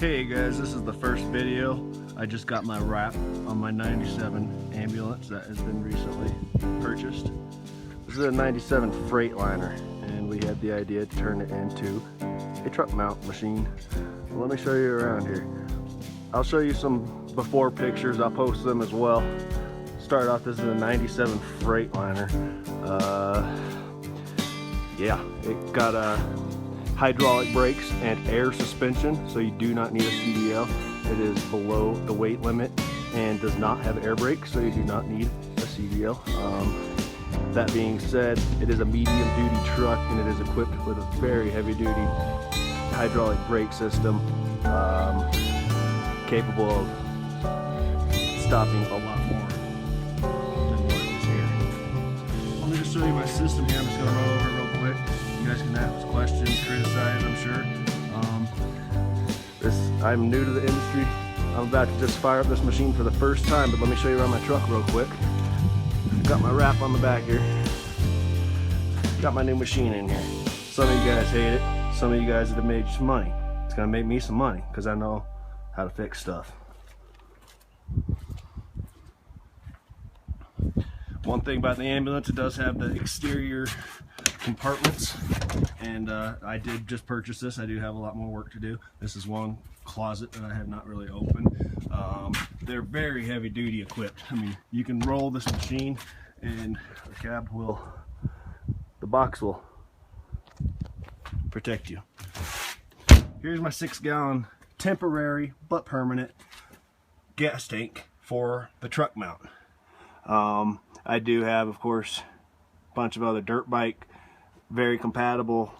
Hey guys, this is the first video. I just got my wrap on my 97 ambulance that has been recently purchased. This is a 97 Freightliner and we had the idea to turn it into a truck mount machine. Well, let me show you around here. I'll show you some before pictures, I'll post them as well. Start off, this is a 97 Freightliner. Yeah, it got a hydraulic brakes and air suspension, so you do not need a CDL. It is below the weight limit and does not have air brakes, so you do not need a CDL. That being said, it is a medium duty truck and it is equipped with a very heavy duty hydraulic brake system, capable of stopping a lot more than what is here. Let me just show you my system here. I'm just going to run over it real quick. You guys can ask questions, criticize, I'm sure. I'm new to the industry. I'm about to just fire up this machine for the first time, but let me show you around my truck real quick. Got my wrap on the back here. Got my new machine in here. Some of you guys hate it. Some of you guys have made some money. It's gonna make me some money because I know how to fix stuff. One thing about the ambulance, it does have the exterior compartments, and I did just purchase this. I do have a lot more work to do. This is one closet that I have not really opened. They're very heavy duty equipped. I mean, you can roll this machine and the cab will, the box will protect you. Here's my 6-gallon temporary but permanent gas tank for the truck mount. I do have, of course, a bunch of other dirt bike, very compatible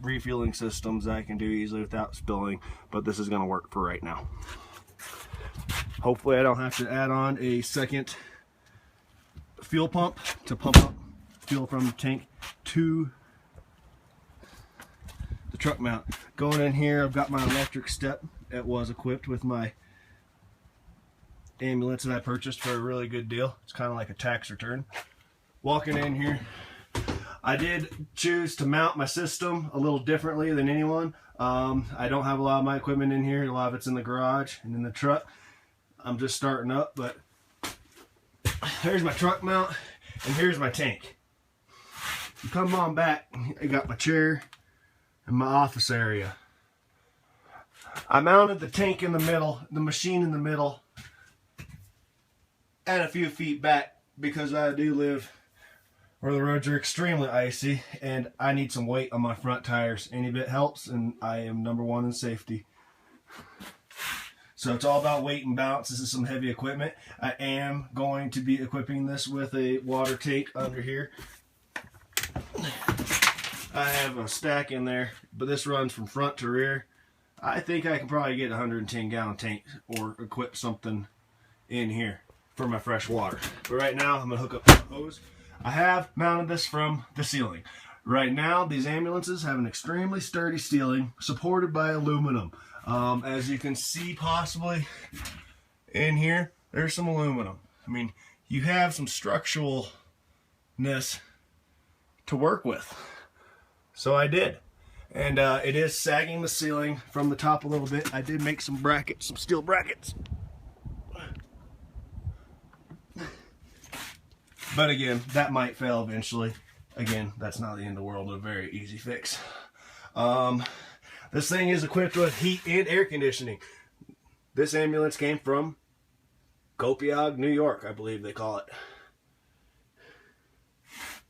refueling systems that I can do easily without spilling, but this is going to work for right now. Hopefully I don't have to add on a second fuel pump to pump up fuel from the tank to the truck mount. Going in here, I've got my electric step. It was equipped with my ambulance that I purchased for a really good deal. It's kind of like a tax return. Walking in here, I did choose to mount my system a little differently than anyone. I don't have a lot of my equipment in here. A lot of it's in the garage and in the truck. I'm just starting up, but here's my truck mount and here's my tank. You come on back, I got my chair and my office area. I mounted the tank in the middle, the machine in the middle, and a few feet back because I do live where the roads are extremely icy and I need some weight on my front tires. Any bit helps, and I am #1 in safety. So it's all about weight and balance. This is some heavy equipment. I am going to be equipping this with a water tank under here. I have a stack in there, but this runs from front to rear. I think I can probably get a 110-gallon tank or equip something in here for my fresh water. But right now I'm gonna hook up the hose. I have mounted this from the ceiling. Right now these ambulances have an extremely sturdy ceiling supported by aluminum. As you can see possibly in here, there's some aluminum. I mean, you have some structuralness to work with. So I did. And it is sagging the ceiling from the top a little bit. I did make some brackets, some steel brackets. But again, that might fail eventually. Again, that's not the end of the world, a very easy fix. This thing is equipped with heat and air conditioning. This ambulance came from Copiague, New York, I believe they call it.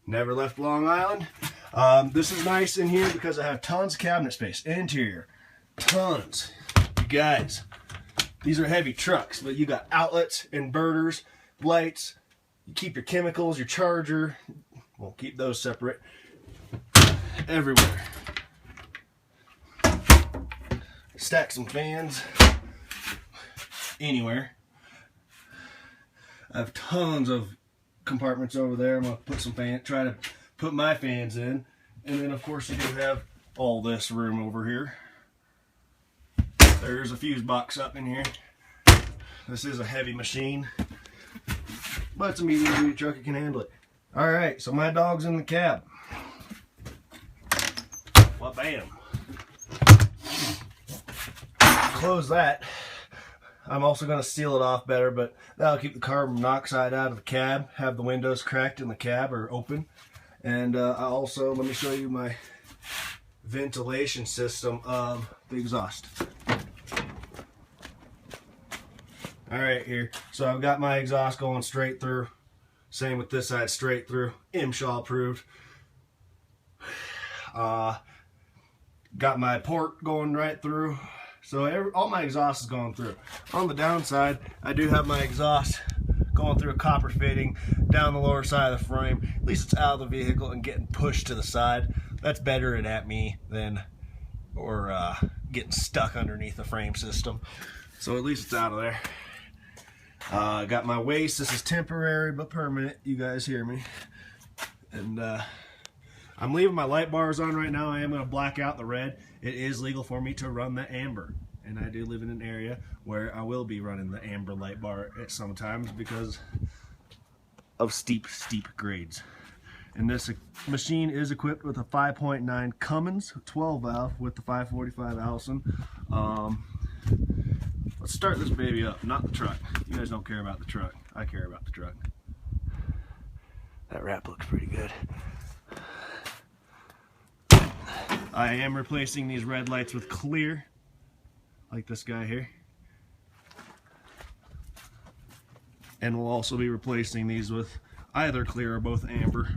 Never left Long Island. This is nice in here because I have tons of cabinet space. Interior, tons. You guys, these are heavy trucks, but you got outlets, inverters, lights. You keep your chemicals, your charger, well, keep those separate, everywhere. Stack some fans anywhere. I have tons of compartments over there. I'm going to put some fans, try to put my fans in. And then of course you do have all this room over here. There's a fuse box up in here. This is a heavy machine, but it's a medium duty truck, it can handle it. Alright, so my dog's in the cab. Well, bam. close that, I'm also going to seal it off better, but that'll keep the carbon monoxide out of the cab, have the windows cracked in the cab or open. And I also, let me show you my ventilation system of the exhaust. Alright, here. So I've got my exhaust going straight through. Same with this side, straight through. MSHA approved. Got my port going right through. So all my exhaust is going through. On the downside, I do have my exhaust going through a copper fitting down the lower side of the frame. At least it's out of the vehicle and getting pushed to the side. That's better at me than getting stuck underneath the frame system. So at least it's out of there. Got my waste. This is temporary but permanent. You guys hear me. And I'm leaving my light bars on right now. I am going to black out the red. It is legal for me to run the amber. And I do live in an area where I will be running the amber light bar at sometimes because of steep let's And this machine is equipped with a 5.9 Cummins 12 valve with the 545 Allison. Let's start this baby up, not the truck. You guys don't care about the truck. I care about the truck. That wrap looks pretty good. I am replacing these red lights with clear, like this guy here. And we'll also be replacing these with either clear or both amber.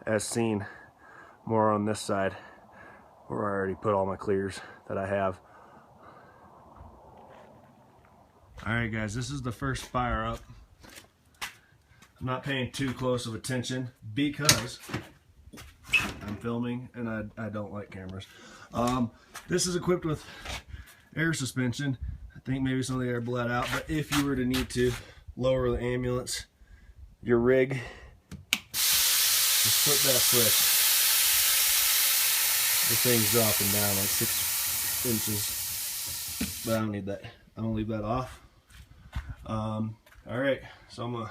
As seen more on this side, where I already put all my clears that I have. Alright guys, this is the first fire up. I'm not paying too close of attention because I'm filming and I don't like cameras. This is equipped with air suspension. I think maybe some of the air bled out, but if you were to need to lower the ambulance, your rig, just flip that switch. The thing's dropping down like 6 inches, but I don't need that. I'm gonna leave that off. Alright, so I'm gonna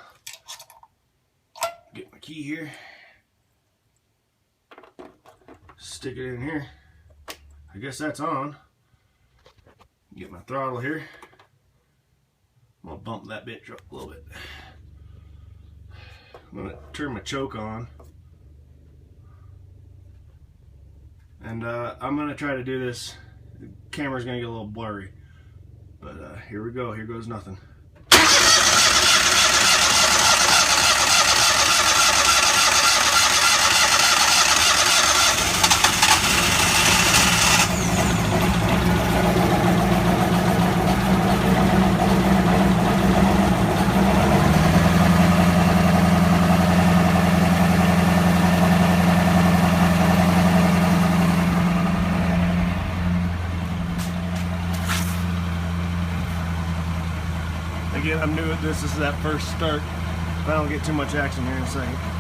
get my key here, stick it in here. I guess that's on. Get my throttle here. I'm gonna bump that bitch up a little bit. I'm gonna turn my choke on. And I'm gonna try to do this. The camera's gonna get a little blurry. But here we go, here goes nothing. Again, I'm new at this. This is that first start. If I don't get too much action here in a second.